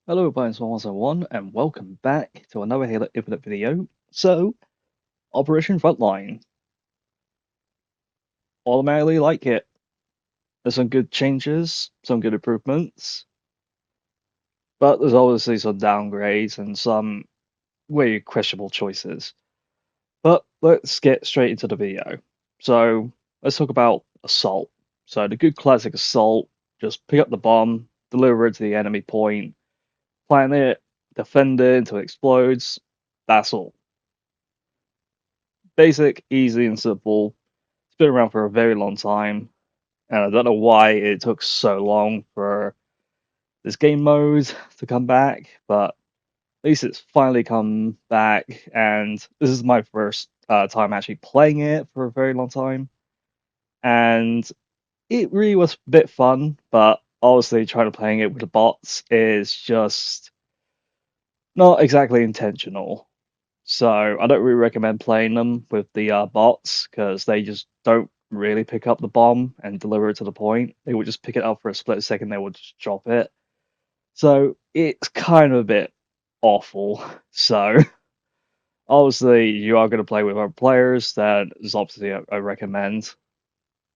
Hello, everybody, it's 101, and welcome back to another Halo Infinite video. So, Operation Frontline. Automatically like it. There's some good changes, some good improvements, but there's obviously some downgrades and some very questionable choices. But let's get straight into the video. So, let's talk about Assault. So, the good classic Assault, just pick up the bomb, deliver it to the enemy point, plant it, defend it until it explodes. That's all. Basic, easy, and simple. It's been around for a very long time, and I don't know why it took so long for this game mode to come back, but at least it's finally come back, and this is my first time actually playing it for a very long time, and it really was a bit fun, but obviously trying to playing it with the bots is just not exactly intentional. So I don't really recommend playing them with the bots because they just don't really pick up the bomb and deliver it to the point. They would just pick it up for a split second, they would just drop it. So it's kind of a bit awful. So obviously, you are going to play with other players, that is obviously I recommend.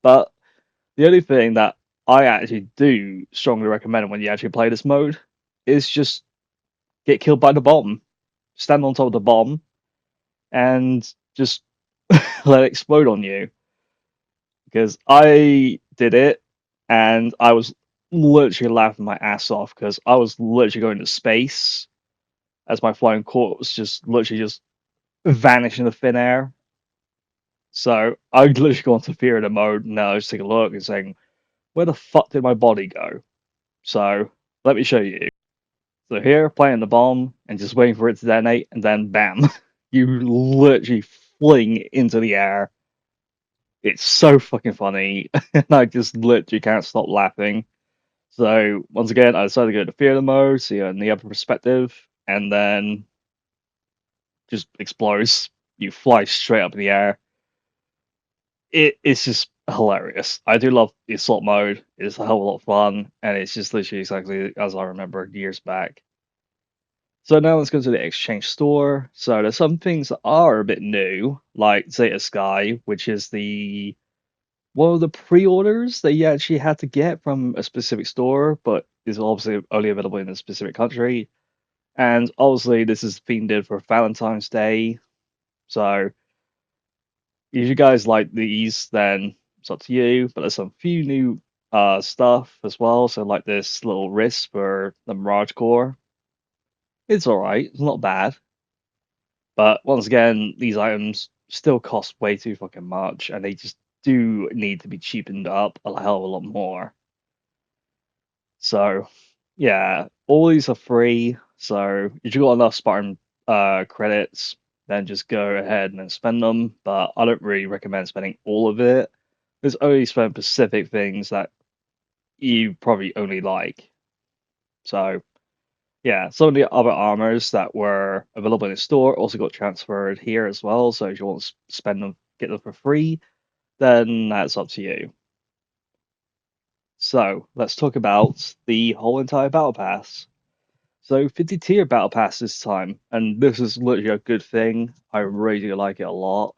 But the only thing that I actually do strongly recommend when you actually play this mode is just get killed by the bomb. Stand on top of the bomb and just let it explode on you. Because I did it and I was literally laughing my ass off because I was literally going to space as my flying corpse just literally just vanished into thin air. So I literally go into theater mode and now I just take a look and saying, where the fuck did my body go? So let me show you. So here, playing the bomb and just waiting for it to detonate, and then bam, you literally fling into the air. It's so fucking funny, and I just literally can't stop laughing. So once again, I decided to go to theater mode, so you're in the upper perspective, and then just explodes. You fly straight up in the air. It's just hilarious. I do love the assault mode. It's a hell of a lot of fun, and it's just literally exactly as I remember years back. So now let's go to the exchange store. So there's some things that are a bit new, like Zeta Sky, which is the one of the pre-orders that you actually had to get from a specific store, but is obviously only available in a specific country. And obviously, this is themed for Valentine's Day. So if you guys like these, then it's up to you. But there's some few new stuff as well. So like this little wrist for the Mirage Core. It's alright. It's not bad. But once again, these items still cost way too fucking much, and they just do need to be cheapened up a hell of a lot more. So, yeah, all these are free. So, if you got enough Spartan credits, then just go ahead and spend them. But I don't really recommend spending all of it. There's only spend specific things that you probably only like. So, yeah, some of the other armors that were available in the store also got transferred here as well. So, if you want to spend them, get them for free, then that's up to you. So, let's talk about the whole entire battle pass. So 50 tier battle pass this time, and this is literally a good thing. I really do like it a lot.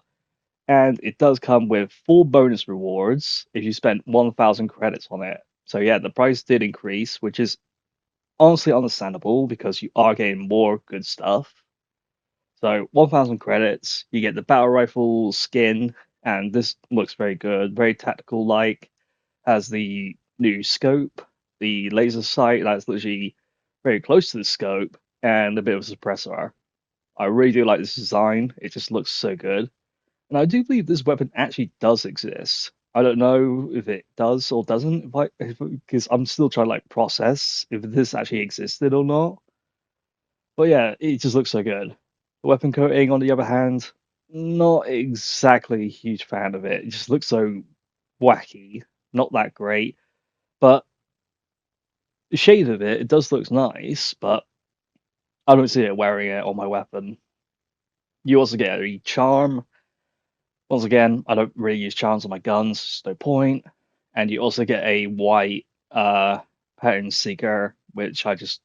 And it does come with full bonus rewards if you spend 1,000 credits on it. So yeah, the price did increase, which is honestly understandable because you are getting more good stuff. So 1,000 credits, you get the battle rifle skin, and this looks very good, very tactical like. Has the new scope, the laser sight that's literally very close to the scope, and a bit of a suppressor. I really do like this design. It just looks so good. And I do believe this weapon actually does exist. I don't know if it does or doesn't, because I'm still trying to like process if this actually existed or not. But yeah, it just looks so good. The weapon coating, on the other hand, not exactly a huge fan of it. It just looks so wacky, not that great. But the shade of it, it does look nice, but I don't see it wearing it on my weapon. You also get a charm. Once again, I don't really use charms on my guns, there's no point. And you also get a white pattern seeker, which I just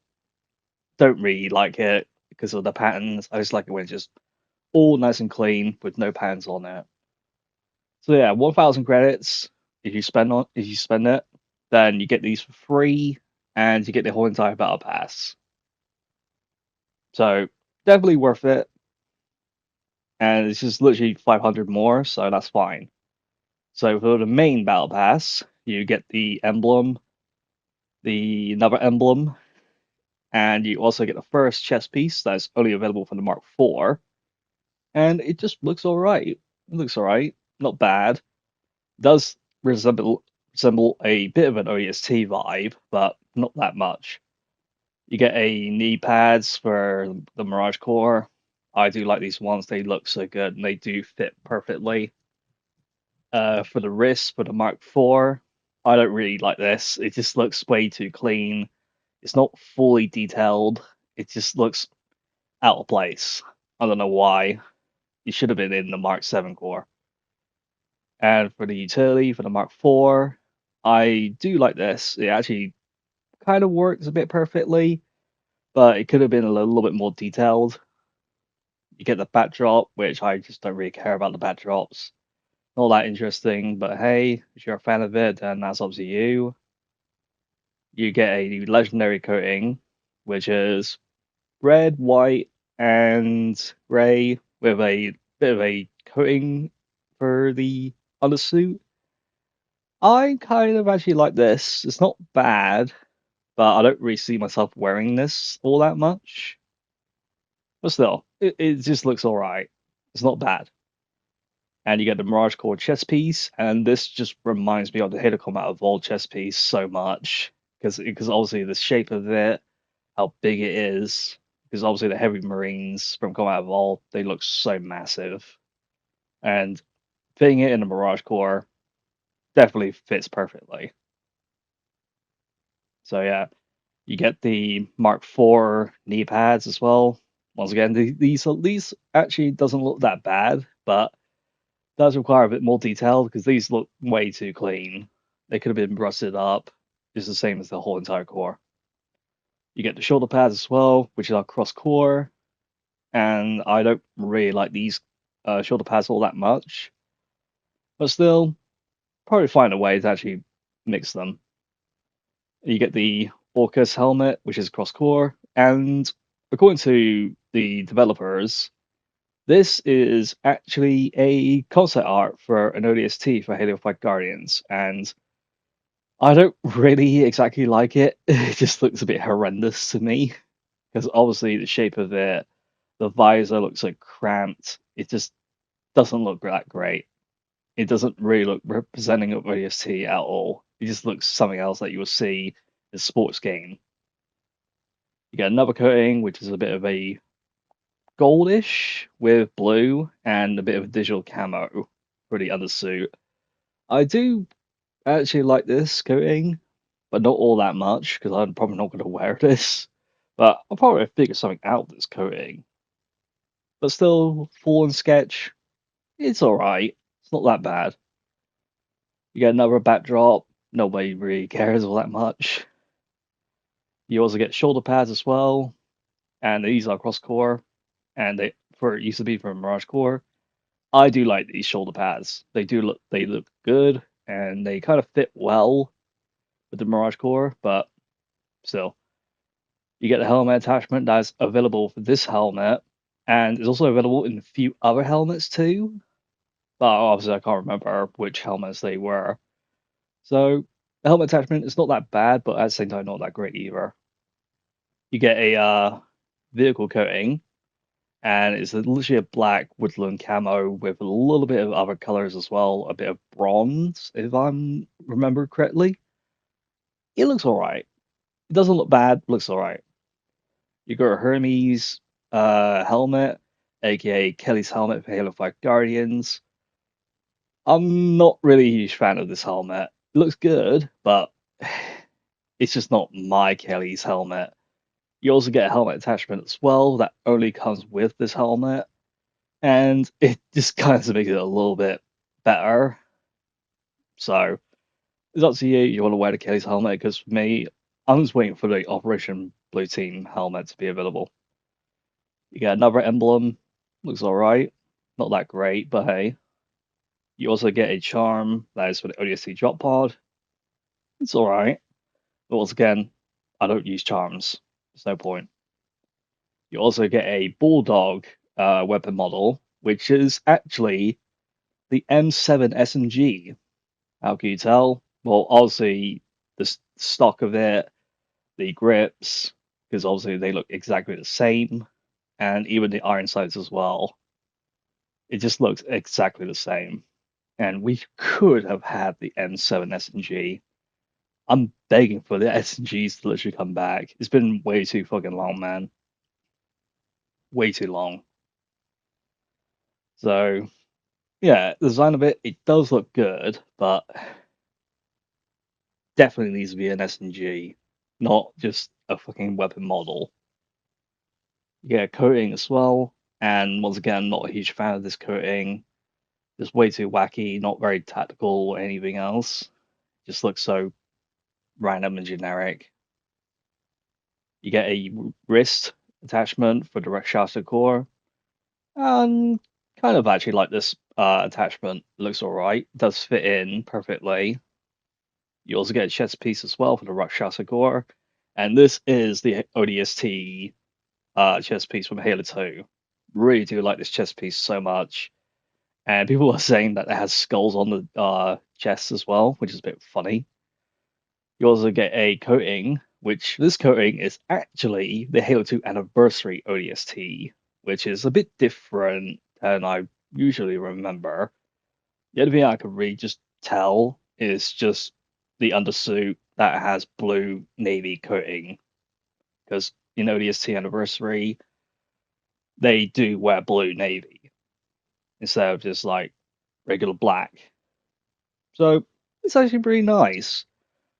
don't really like it because of the patterns. I just like it when it's just all nice and clean with no patterns on it. So yeah, 1,000 credits if you spend it, then you get these for free, and you get the whole entire battle pass. So definitely worth it, and it's just literally 500 more, so that's fine. So for the main battle pass, you get the emblem, the another emblem, and you also get the first chess piece that's only available for the Mark IV, and it just looks alright. It looks alright, not bad. It does resemble a bit of an OEST vibe, but not that much. You get a knee pads for the Mirage Core. I do like these ones. They look so good and they do fit perfectly. For the wrist, for the Mark IV, I don't really like this. It just looks way too clean. It's not fully detailed. It just looks out of place. I don't know why. It should have been in the Mark 7 core. And for the utility, for the Mark IV, I do like this. It actually kind of works a bit perfectly, but it could have been a little bit more detailed. You get the backdrop, which I just don't really care about the backdrops. Not that interesting, but hey, if you're a fan of it, then that's up to you. You get a legendary coating, which is red, white, and grey with a bit of a coating for the undersuit. I kind of actually like this. It's not bad, but I don't really see myself wearing this all that much. But still, it just looks alright. It's not bad. And you get the Mirage Core chest piece, and this just reminds me of the Halo Combat Evolved chest piece so much. Because obviously the shape of it, how big it is, because obviously the Heavy Marines from Combat Evolved, they look so massive. And fitting it in the Mirage Core definitely fits perfectly. So yeah, you get the Mark IV knee pads as well. Once again, these actually doesn't look that bad, but does require a bit more detail because these look way too clean. They could have been rusted up. It's the same as the whole entire core. You get the shoulder pads as well, which are cross core, and I don't really like these shoulder pads all that much, but still, probably find a way to actually mix them. You get the Orcus helmet, which is cross core, and according to the developers, this is actually a concept art for an ODST for Halo 5 Guardians, and I don't really exactly like it. It just looks a bit horrendous to me, because obviously the shape of it, the visor looks like cramped. It just doesn't look that great. It doesn't really look representing of ODST at all. It just looks something else that you will see in a sports game. You get another coating, which is a bit of a goldish with blue and a bit of a digital camo for the undersuit. I do actually like this coating, but not all that much because I'm probably not going to wear this. But I'll probably figure something out with this coating. But still, full on sketch, it's alright. It's not that bad. You get another backdrop, nobody really cares all that much. You also get shoulder pads as well, and these are cross core, and they for it used to be from Mirage Core. I do like these shoulder pads. They look good and they kind of fit well with the Mirage Core, but still. You get the helmet attachment that's available for this helmet, and it's also available in a few other helmets too. But obviously I can't remember which helmets they were. So the helmet attachment is not that bad, but at the same time not that great either. You get a vehicle coating, and it's literally a black woodland camo with a little bit of other colors as well, a bit of bronze, if I'm remember correctly. It looks alright. It doesn't look bad, looks alright. You got a Hermes helmet, aka Kelly's helmet for Halo 5 Guardians. I'm not really a huge fan of this helmet. It looks good, but it's just not my Kelly's helmet. You also get a helmet attachment as well that only comes with this helmet, and it just kind of makes it a little bit better. So it's up to you. You want to wear the Kelly's helmet because for me, I'm just waiting for the Operation Blue Team helmet to be available. You get another emblem, looks alright. Not that great, but hey. You also get a charm that is for the ODST drop pod. It's alright. But once again, I don't use charms. There's no point. You also get a Bulldog weapon model, which is actually the M7 SMG. How can you tell? Well, obviously, the stock of it, the grips, because obviously they look exactly the same, and even the iron sights as well. It just looks exactly the same. And we could have had the M7 SMG. I'm begging for the SMGs to literally come back. It's been way too fucking long, man. Way too long. So, yeah, the design of it does look good, but definitely needs to be an SMG, not just a fucking weapon model. You get a coating as well, and once again, not a huge fan of this coating. Just way too wacky, not very tactical or anything else. Just looks so random and generic. You get a wrist attachment for the Rakshasa core. And kind of actually like this attachment. Looks alright. Does fit in perfectly. You also get a chest piece as well for the Rakshasa core. And this is the ODST chest piece from Halo 2. Really do like this chest piece so much. And people are saying that it has skulls on the chest as well, which is a bit funny. You also get a coating, which this coating is actually the Halo 2 Anniversary ODST, which is a bit different than I usually remember. The only thing I could really just tell is just the undersuit that has blue navy coating, because in ODST Anniversary they do wear blue navy instead of just like regular black. So it's actually pretty nice.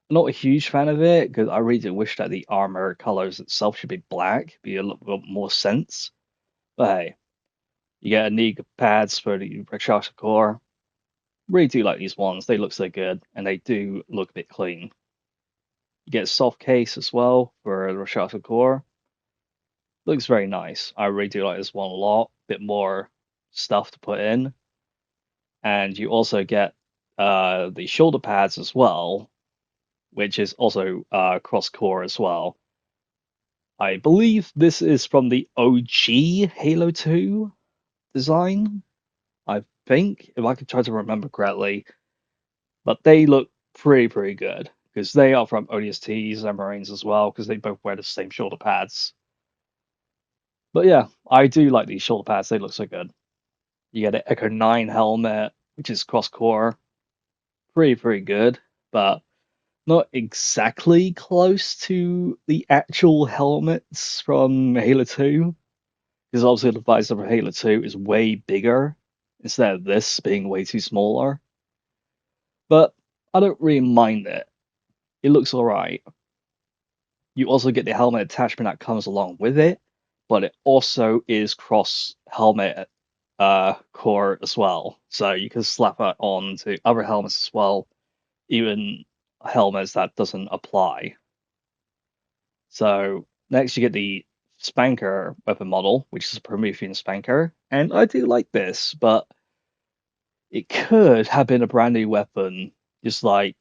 Not a huge fan of it because I really do wish that the armor colors itself should be black, be a little bit more sense. But hey, you get a knee pads for the Rakshasa core. Really do like these ones. They look so good and they do look a bit clean. You get a soft case as well for the Rakshasa core. Looks very nice. I really do like this one a lot. Bit more stuff to put in. And you also get the shoulder pads as well, which is also cross core as well. I believe this is from the OG Halo 2 design. I think, if I could try to remember correctly, but they look pretty good because they are from ODSTs and Marines as well because they both wear the same shoulder pads. But yeah, I do like these shoulder pads. They look so good. You get an Echo 9 helmet, which is cross core. Pretty good, but not exactly close to the actual helmets from Halo 2. Because obviously the visor for Halo 2 is way bigger instead of this being way too smaller. But I don't really mind it. It looks alright. You also get the helmet attachment that comes along with it, but it also is cross helmet core as well. So you can slap it on to other helmets as well, even helmets that doesn't apply. So next you get the Spanker weapon model, which is a Promethean Spanker, and I do like this, but it could have been a brand new weapon, just like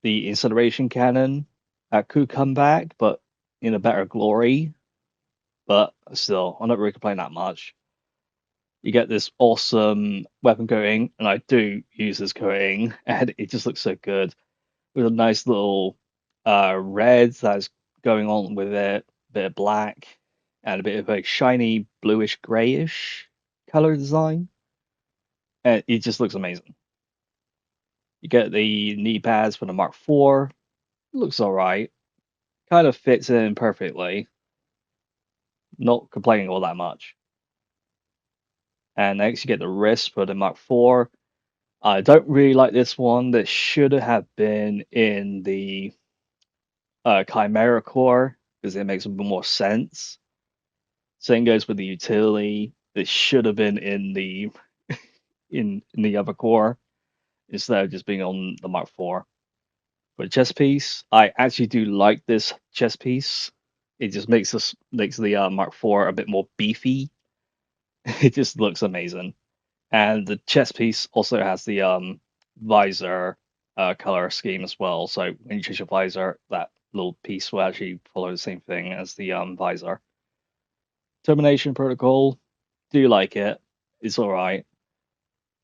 the incineration cannon that could come back, but in a better glory. But still, I'm not really complaining that much. You get this awesome weapon coating, and I do use this coating, and it just looks so good with a nice little red that's going on with it, a bit of black, and a bit of a shiny bluish grayish color design. And it just looks amazing. You get the knee pads for the Mark IV. Looks alright. Kind of fits in perfectly. Not complaining all that much. And next you get the wrist for the Mark IV. I don't really like this one. That should have been in the Chimera core because it makes a bit more sense. Same goes with the utility. It should have been in the in the other core instead of just being on the Mark IV. For a chest piece, I actually do like this chest piece. It just makes the Mark IV a bit more beefy. It just looks amazing. And the chest piece also has the visor color scheme as well. So when you change your visor, that little piece will actually follow the same thing as the visor. Termination protocol, do you like it? It's all right.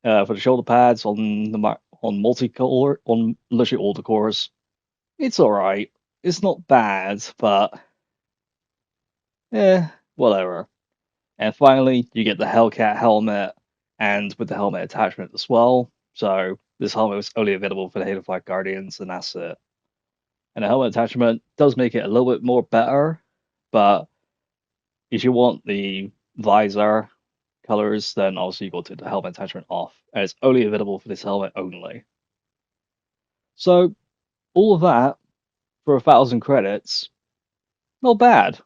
For the shoulder pads on multicolor on literally all the cores, it's all right. It's not bad, but whatever. And finally, you get the Hellcat helmet, and with the helmet attachment as well. So this helmet was only available for the Halo 5 Guardians, and that's it. And the helmet attachment does make it a little bit more better, but if you want the visor colors, then obviously you go to the helmet attachment off, and it's only available for this helmet only. So all of that for 1,000 credits, not bad.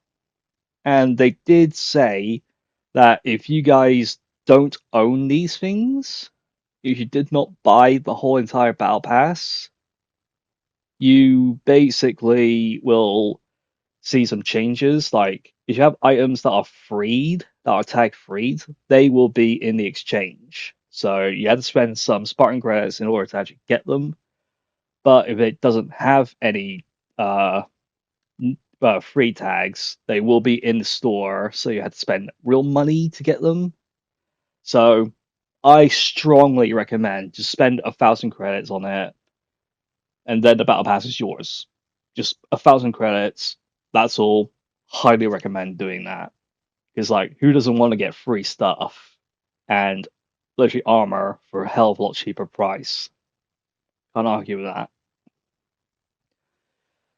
And they did say that if you guys don't own these things, if you did not buy the whole entire battle pass, you basically will see some changes. Like if you have items that are freed, that are tag freed, they will be in the exchange. So you had to spend some Spartan credits in order to actually get them. But if it doesn't have any free tags, they will be in the store. So you had to spend real money to get them. So I strongly recommend just spend 1,000 credits on it, and then the battle pass is yours. Just 1,000 credits. That's all. Highly recommend doing that because like who doesn't want to get free stuff and literally armor for a hell of a lot cheaper price? Can't argue with that.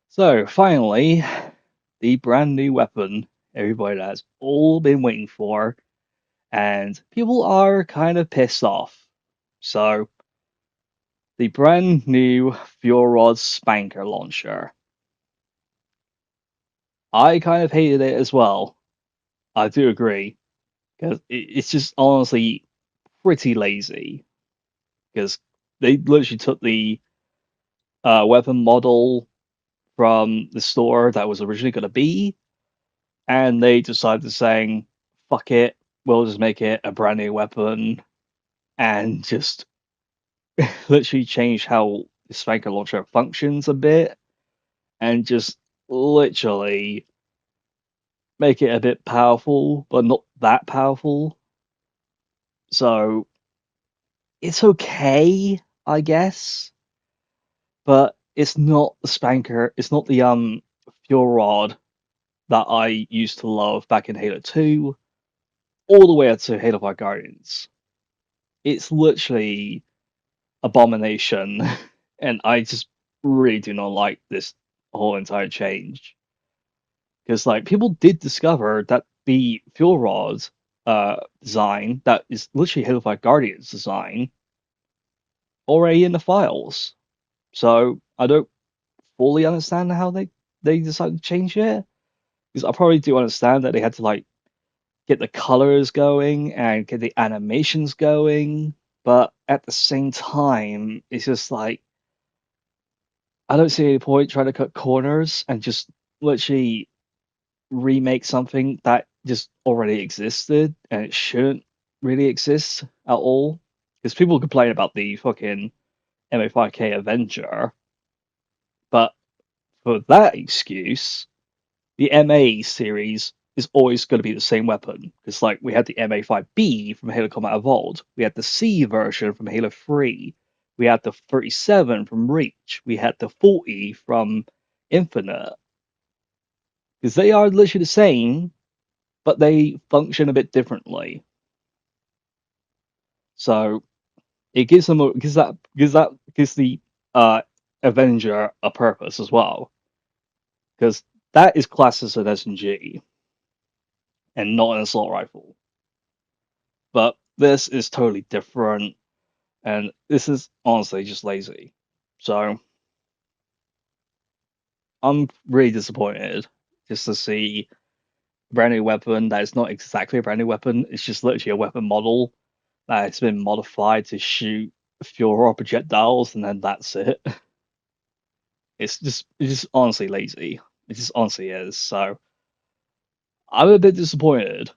So finally, the brand new weapon everybody has all been waiting for, and people are kind of pissed off. So the brand new 𝑵.𝑺 Spanker launcher. I kind of hated it as well. I do agree because it's just honestly pretty lazy because they literally took the weapon model from the store that was originally going to be, and they decided to saying, "Fuck it, we'll just make it a brand new weapon," and just literally change how the Spanker launcher functions a bit, and just literally make it a bit powerful, but not that powerful. So it's okay, I guess, but it's not the Spanker. It's not the Fuel Rod that I used to love back in Halo 2, all the way up to Halo 5 Guardians. It's literally abomination, and I just really do not like this whole entire change. Because like people did discover that the fuel rod design that is literally Halo 5 Guardians design already in the files. So I don't fully understand how they decided to change it. Because I probably do understand that they had to like get the colors going and get the animations going, but at the same time, it's just like I don't see any point trying to cut corners and just literally remake something that just already existed and it shouldn't really exist at all. Because people complain about the fucking MA5K Avenger, but for that excuse, the MA series is always going to be the same weapon. Because like we had the MA5B from Halo Combat Evolved, we had the C version from Halo 3, we had the 37 from Reach, we had the 40 from Infinite. Because they are literally the same, but they function a bit differently. So it gives them gives the Avenger a purpose as well, because that is classed as an SMG and not an assault rifle. But this is totally different, and this is honestly just lazy. So I'm really disappointed just to see a brand new weapon that is not exactly a brand new weapon. It's just literally a weapon model that has been modified to shoot fuel rod projectiles, and then that's it. It's just honestly lazy. It just honestly is. So I'm a bit disappointed.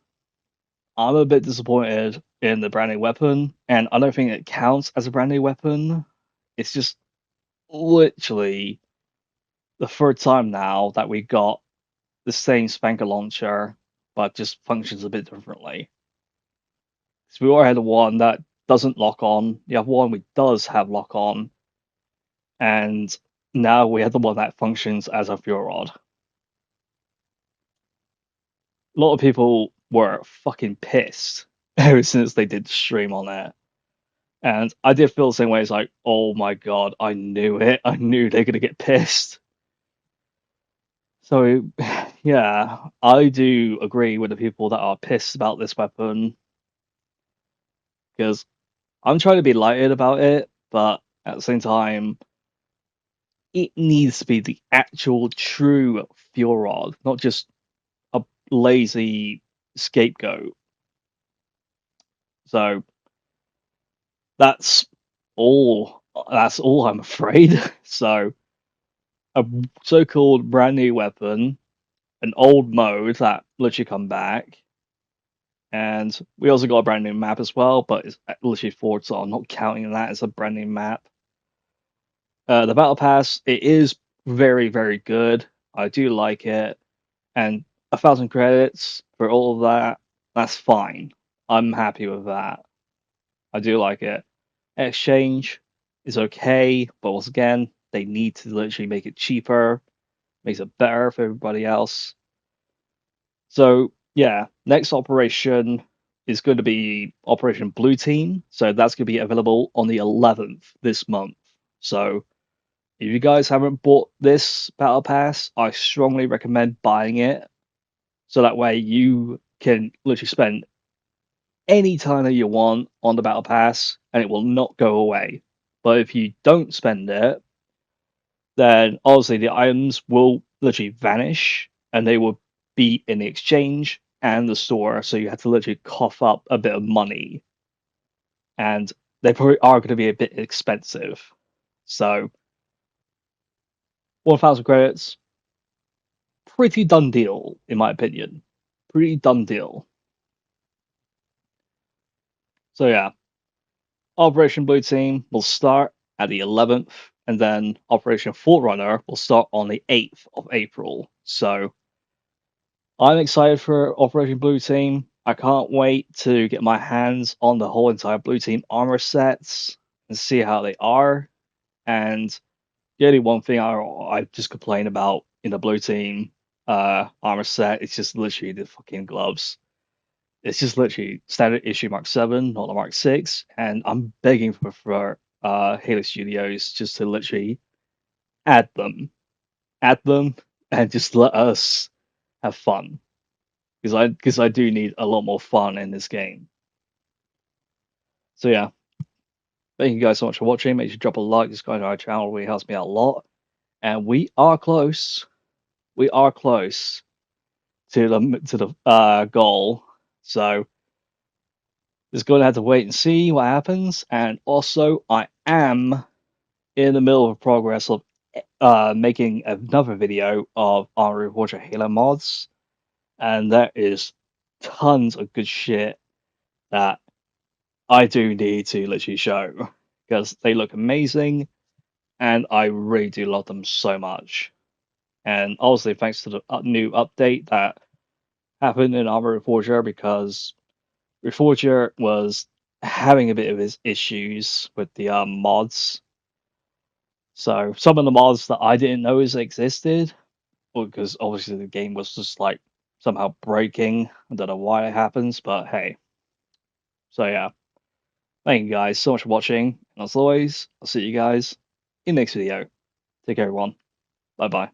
I'm a bit disappointed in the brand new weapon, and I don't think it counts as a brand new weapon. It's just literally the third time now that we got the same spanker launcher, but just functions a bit differently. So we already had the one that doesn't lock on. The other one we does have lock on, and now we have the one that functions as a fuel rod. A lot of people were fucking pissed ever since they did the stream on it. And I did feel the same way. It's like, oh my god, I knew it. I knew they're gonna get pissed. So, yeah, I do agree with the people that are pissed about this weapon because I'm trying to be lighted about it, but at the same time, it needs to be the actual true fuel rod, not just a lazy scapegoat. So that's all. That's all I'm afraid. So a so-called brand new weapon, an old mode that literally come back, and we also got a brand new map as well, but it's literally Ford, so I'm not counting that as a brand new map. The battle pass, it is very, very good. I do like it, and 1,000 credits for all of that, that's fine. I'm happy with that. I do like it. Exchange is okay, but once again, they need to literally make it cheaper, makes it better for everybody else. So yeah, next operation is going to be Operation Blue Team. So that's going to be available on the 11th this month. So if you guys haven't bought this battle pass, I strongly recommend buying it. So that way you can literally spend any time that you want on the battle pass and it will not go away. But if you don't spend it, then obviously the items will literally vanish and they will be in the exchange and the store. So you have to literally cough up a bit of money. And they probably are going to be a bit expensive. So 1,000 credits, pretty done deal, in my opinion. Pretty done deal. So yeah, Operation Blue Team will start at the 11th, and then Operation Forerunner will start on the 8th of April. So I'm excited for Operation Blue Team. I can't wait to get my hands on the whole entire Blue Team armor sets and see how they are. And the only one thing I just complain about in the Blue Team armor set is just literally the fucking gloves. It's just literally standard issue Mark 7, not the Mark 6, and I'm begging for Halo Studios just to literally add them, and just let us have fun because I do need a lot more fun in this game. So yeah, thank you guys so much for watching. Make sure to drop a like, subscribe to our channel, it really helps me out a lot. And we are close. We are close to the goal. So just going to have to wait and see what happens. And also, I am in the middle of progress of making another video of Armory Forger Halo mods, and there is tons of good shit that I do need to literally show because they look amazing, and I really do love them so much. And obviously, thanks to the new update that happened in Armory Forger, because Reforger was having a bit of his issues with the mods. So some of the mods that I didn't know existed, because obviously the game was just like somehow breaking. I don't know why it happens, but hey. So yeah, thank you guys so much for watching, and as always, I'll see you guys in the next video. Take care, everyone. Bye bye.